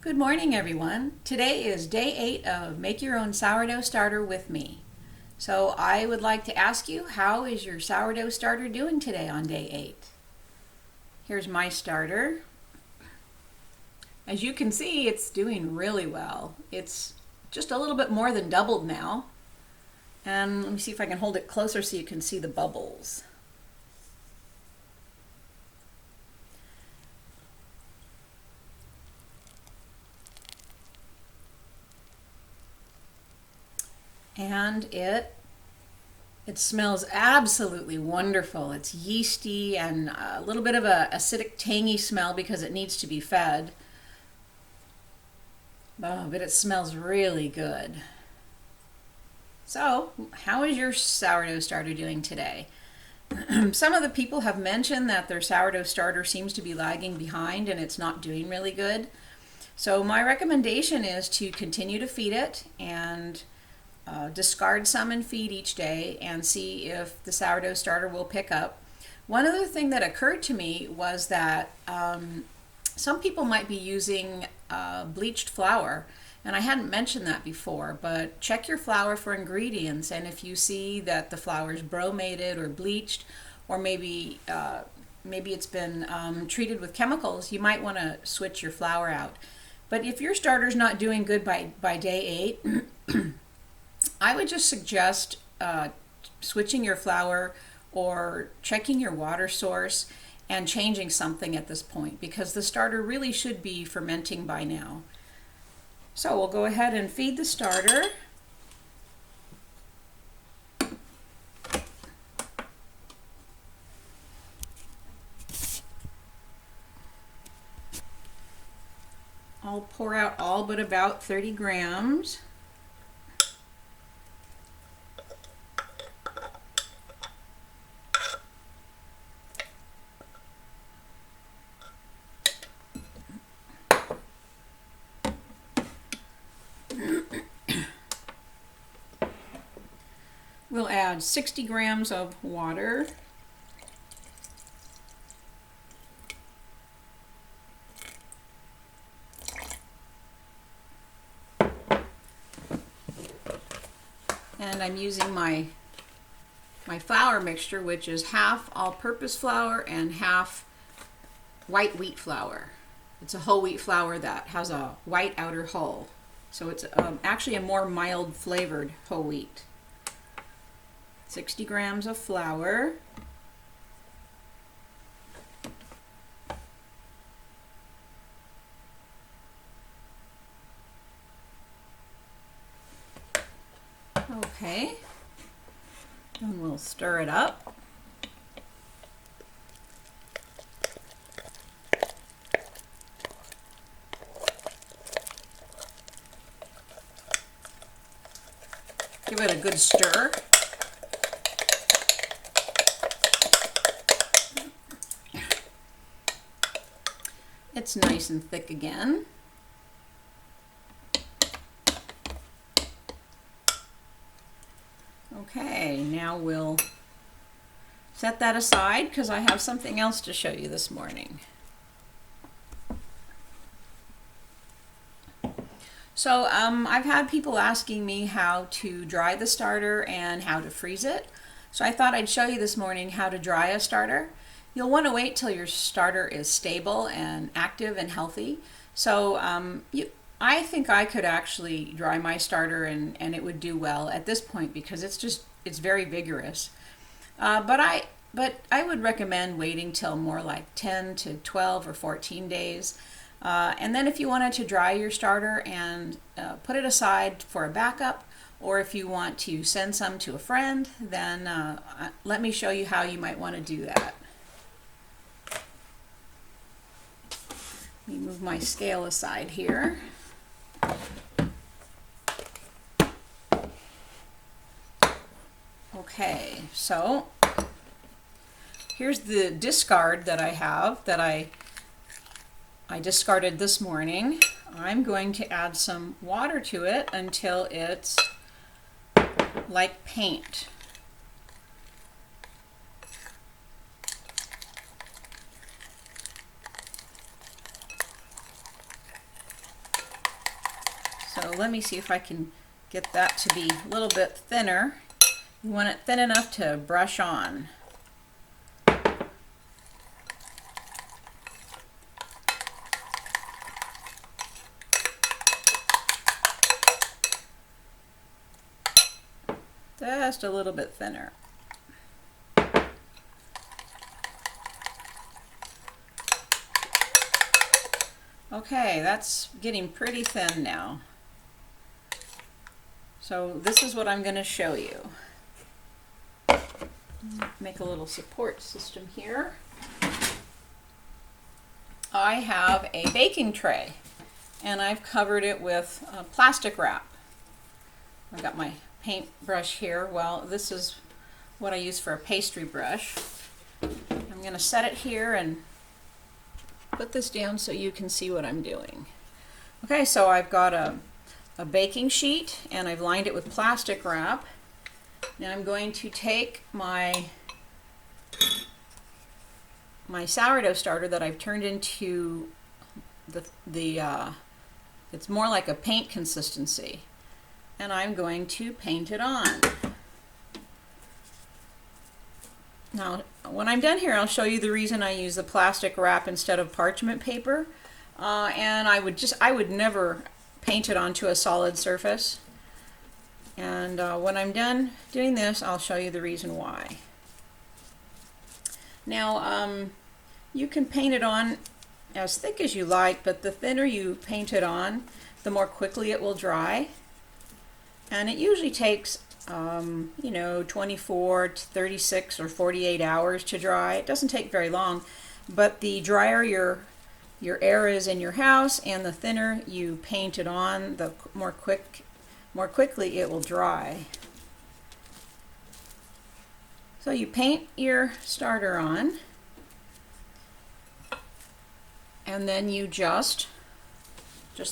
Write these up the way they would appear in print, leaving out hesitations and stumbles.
Good morning, everyone. Today is day 8 of Make Your Own Sourdough Starter with me. So I would like to ask you, how is your sourdough starter doing today on day 8? Here's my starter. As you can see, it's doing really well. It's just a little bit more than doubled now. And let me see if I can hold it closer so you can see the bubbles. And it smells absolutely wonderful. It's yeasty and a little bit of a acidic, tangy smell because it needs to be fed. Oh, but it smells really good. So, how is your sourdough starter doing today? Some of the people have mentioned that their sourdough starter seems to be lagging behind and it's not doing really good. So my recommendation is to continue to feed it and discard some and feed each day and see if the sourdough starter will pick up. One other thing that occurred to me was that some people might be using bleached flour, and I hadn't mentioned that before, but check your flour for ingredients, and if you see that the flour is bromated or bleached, or maybe it's been treated with chemicals, you might want to switch your flour out. But if your starter's not doing good by day 8, I would just suggest switching your flour or checking your water source and changing something at this point, because the starter really should be fermenting by now. So we'll go ahead and feed the starter. I'll pour out all but about 30 grams. We'll add 60 grams of water. And I'm using my flour mixture, which is half all-purpose flour and half white wheat flour. It's a whole wheat flour that has a white outer hull. So it's actually a more mild flavored whole wheat. 60 grams of flour. Okay, and we'll stir it up. Give it a good stir. It's nice and thick again. Okay, now we'll set that aside because I have something else to show you this morning. So I've had people asking me how to dry the starter and how to freeze it. So I thought I'd show you this morning how to dry a starter. You'll want to wait till your starter is stable and active and healthy. So I think I could actually dry my starter and it would do well at this point because it's very vigorous. But I would recommend waiting till more like 10 to 12 or 14 days. And then if you wanted to dry your starter and put it aside for a backup, or if you want to send some to a friend, then let me show you how you might want to do that. Let me move my scale aside here. Okay, so here's the discard that I have that I discarded this morning. I'm going to add some water to it until it's like paint. So let me see if I can get that to be a little bit thinner. You want it thin enough to brush on. Just a little bit thinner. Okay, that's getting pretty thin now. So this is what I'm going to show you. Make a little support system here. I have a baking tray and I've covered it with plastic wrap. I've got my paintbrush here. Well, this is what I use for a pastry brush. I'm going to set it here and put this down so you can see what I'm doing. Okay, so I've got a baking sheet and I've lined it with plastic wrap. Now I'm going to take my sourdough starter that I've turned into it's more like a paint consistency, and I'm going to paint it on. Now when I'm done here, I'll show you the reason I use the plastic wrap instead of parchment paper, and I would never paint it onto a solid surface. And when I'm done doing this, I'll show you the reason why. Now, you can paint it on as thick as you like, but the thinner you paint it on, the more quickly it will dry. And it usually takes, 24 to 36 or 48 hours to dry. It doesn't take very long, but the drier your air is in your house and the thinner you paint it on, the more quickly it will dry. So you paint your starter on, and then you just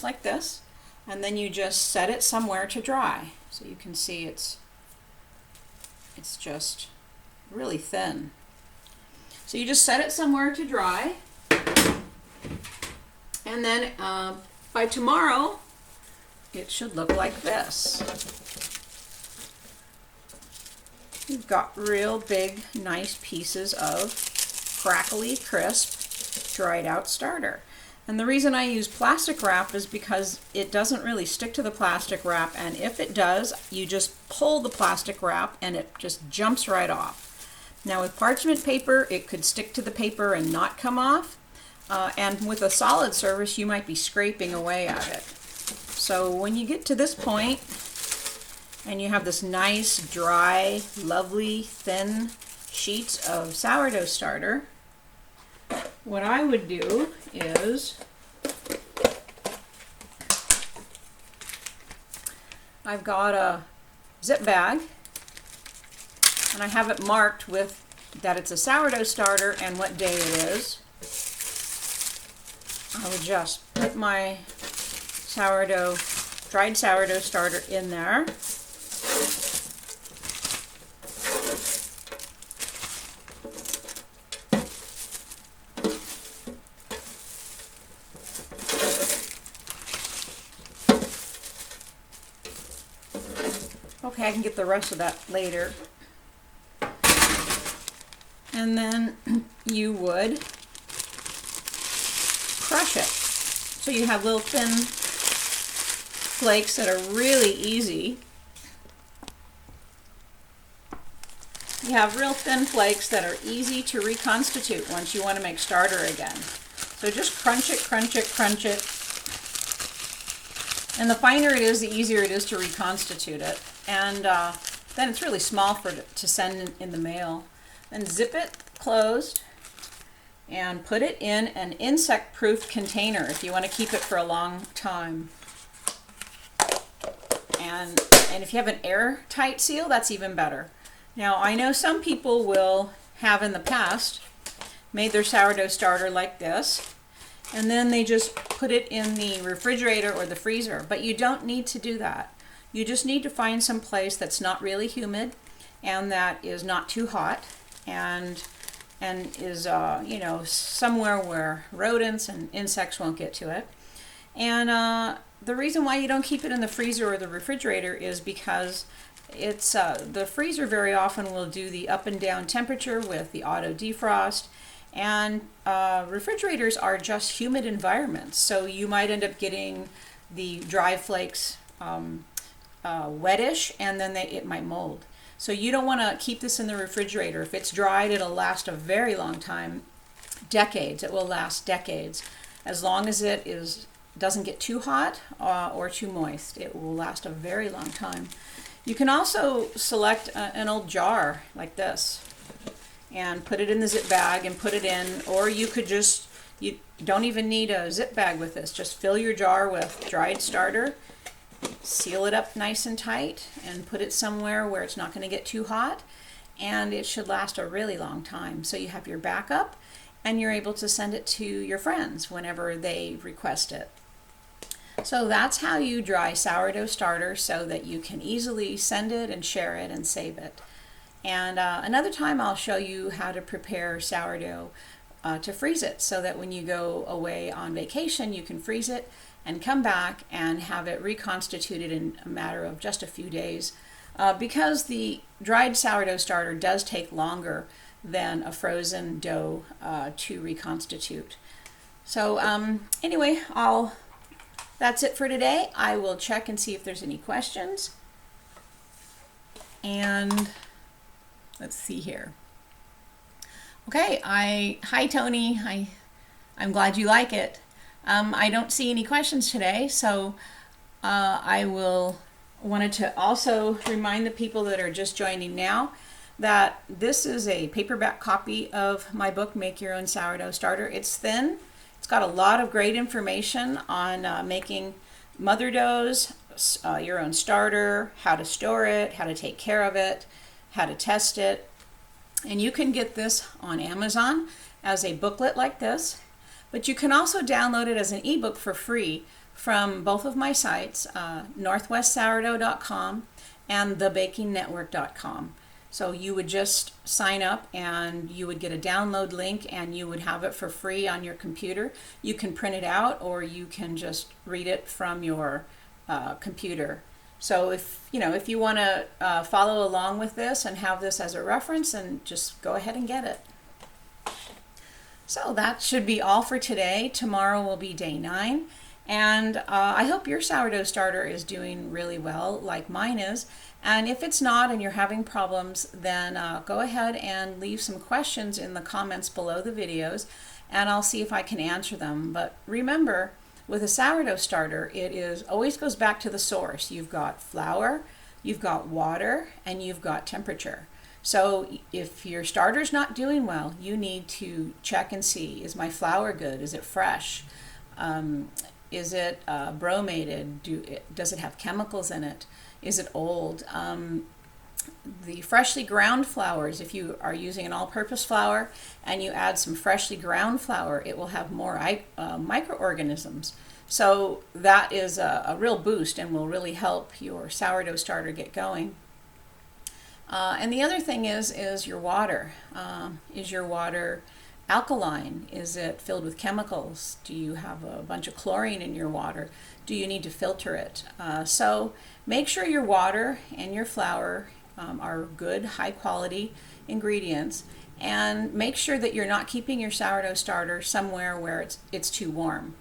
like this, and then you just set it somewhere to dry. So you can see it's just really thin. So you just set it somewhere to dry, and then by tomorrow it should look like this. You've got real big, nice pieces of crackly, crisp, dried out starter. And the reason I use plastic wrap is because it doesn't really stick to the plastic wrap, and if it does, you just pull the plastic wrap and it just jumps right off. Now with parchment paper, it could stick to the paper and not come off, and with a solid surface, you might be scraping away at it. So when you get to this point, and you have this nice, dry, lovely, thin sheets of sourdough starter, what I would do is I've got a zip bag, and I have it marked with that it's a sourdough starter and what day it is. I would just put my dried sourdough starter in there. Okay, I can get the rest of that later. And then you would crush it. So you have little thin flakes that are really easy. You have real thin flakes that are easy to reconstitute once you want to make starter again. So just crunch it, crunch it, crunch it. And the finer it is, the easier it is to reconstitute it. And then it's really small to send in the mail. Then zip it closed and put it in an insect-proof container if you want to keep it for a long time. And if you have an airtight seal, that's even better. Now, I know some people will have in the past made their sourdough starter like this, and then they just put it in the refrigerator or the freezer, but you don't need to do that. You just need to find some place that's not really humid and that is not too hot and is somewhere where rodents and insects won't get to it. And the reason why you don't keep it in the freezer or the refrigerator is because it's the freezer very often will do the up and down temperature with the auto defrost, and refrigerators are just humid environments, so you might end up getting the dry flakes wettish, and then it might mold. So you don't want to keep this in the refrigerator. If it's dried, it'll last a very long time, decades. It will last decades, as long as it doesn't get too hot or too moist. It will last a very long time. You can also select an old jar like this and put it in the zip bag and put it in, or you could just, you don't even need a zip bag with this. Just fill your jar with dried starter, seal it up nice and tight, and put it somewhere where it's not going to get too hot, and it should last a really long time. So you have your backup, and you're able to send it to your friends whenever they request it. So that's how you dry sourdough starter, so that you can easily send it and share it and save it. And another time I'll show you how to prepare sourdough to freeze it, so that when you go away on vacation you can freeze it and come back and have it reconstituted in a matter of just a few days, because the dried sourdough starter does take longer than a frozen dough to reconstitute. So anyway, that's it for today. I will check and see if there's any questions. And let's see here. Okay, hi Tony. I'm glad you like it. I don't see any questions today, so I wanted to also remind the people that are just joining now that this is a paperback copy of my book, Make Your Own Sourdough Starter. It's thin. It's got a lot of great information on making mother doughs, your own starter, how to store it, how to take care of it, how to test it. And you can get this on Amazon as a booklet like this, but you can also download it as an ebook for free from both of my sites, northwestsourdough.com and thebakingnetwork.com. So you would just sign up and you would get a download link and you would have it for free on your computer. You can print it out or you can just read it from your computer. So if you want to follow along with this and have this as a reference, then just go ahead and get it. So that should be all for today. Tomorrow will be day 9. And I hope your sourdough starter is doing really well like mine is. And if it's not and you're having problems, then go ahead and leave some questions in the comments below the videos and I'll see if I can answer them. But remember, with a sourdough starter, it always goes back to the source. You've got flour, you've got water, and you've got temperature. So if your starter's not doing well, you need to check and see, is my flour good? Is it fresh? Is it bromated? Does it have chemicals in it? Is it old? The freshly ground flours, if you are using an all-purpose flour and you add some freshly ground flour, it will have more microorganisms. So that is a real boost and will really help your sourdough starter get going. And the other thing is your water. Is your water alkaline? Is it filled with chemicals? Do you have a bunch of chlorine in your water? Do you need to filter it? So make sure your water and your flour are good, high quality ingredients, and make sure that you're not keeping your sourdough starter somewhere where it's too warm.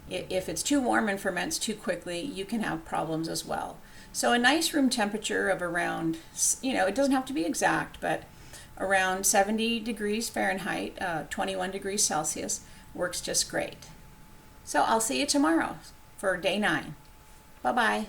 If it's too warm and ferments too quickly, you can have problems as well. So a nice room temperature of around, it doesn't have to be exact, but around 70 degrees Fahrenheit, 21 degrees Celsius works just great. So I'll see you tomorrow for day 9. Bye-bye.